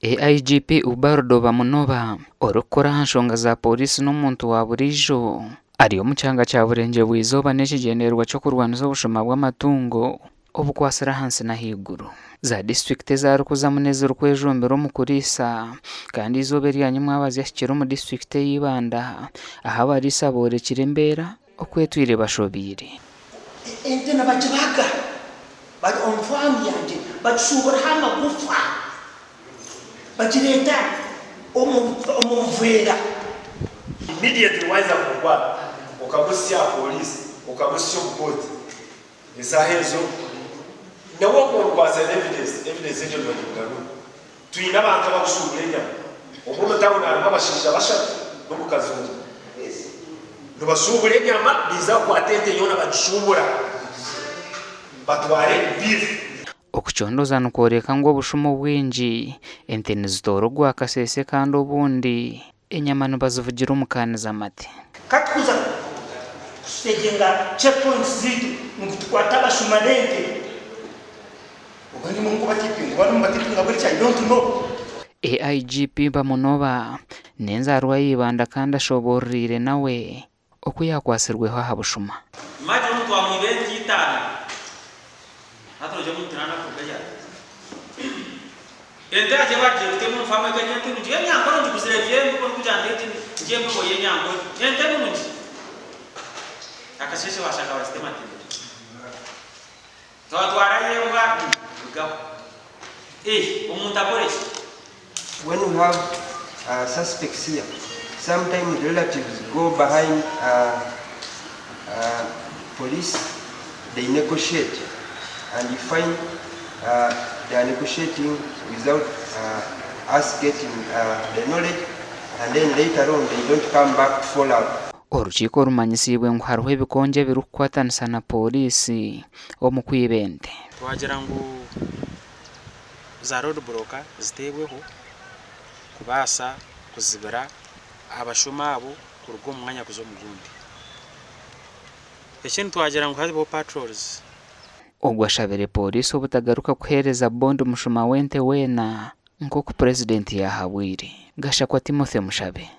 AIGP Ubardo Bamunoba orukora hanshonga za polisi n'umuntu wa burijo ariyo mucyanga cya burenge bwizoba n'ekigenerwa cyo kurwaniza ubushoma bw'amatungo obukwasira hansi na higuru za district za rukuza munezero kwejombero mu kurisa kandi izobe ryanyu mwabazi yashikira mu district y'ibanda aha barisa bore kirembera okwetwire bashobire ente nabajibaga bari on farm yanje bashubura hama gufa bajireta omuvera immediately waiza kugwa ukabusia polisi ukabusia ubukoti isahezo nawo kwa evidence ndio bakigaru tuina abantu bakushubulenya omuntu tabona abashisha bashatu n'ubukazungu ndo bashubulenya biza kwatente yona bagishumbura batware beef okuchondoza nukoreka ngo bushumo bwinji ente nizitorogwa kasese kandi obundi enyama nibazivugira umukaniza amate katukuza kusegenga checkpoints zitu ngutukwata bashumalente ubani mungu batipinga buri cya don't know. AIGP Bamunoba nenzarwa yibanda kandi ashoborire nawe okuyakwasirweho habushuma maje umuntu wa mwibenti itana hatoje mutirana kubeja ente aje baje utemu fama ganye ntu nje nyangoro ndikuserevye mko kujandeti nje mko yenyangoro ente munji akasese washaka wasitema tindi twatwaraye nga when we have suspects here, sometimes relatives go behind police, they negotiate, and you find they are negotiating without us getting the knowledge, and then later on they don't come back to follow up. Urukiko rumanyisibwe ngo hariho ibikonje birukwatanisa na polisi omukwibente twagira ngo za road broker zitebweho kubasa kuzibira abashuma abo kurugo mwanya kuzo mugundi ekindi twagira ngo hariho patrols ubwo ashabere polisi obutagaruka kuhereza bond umushuma wente wena nk'uko president yahabwire Gashakwa Timothy Mushabe.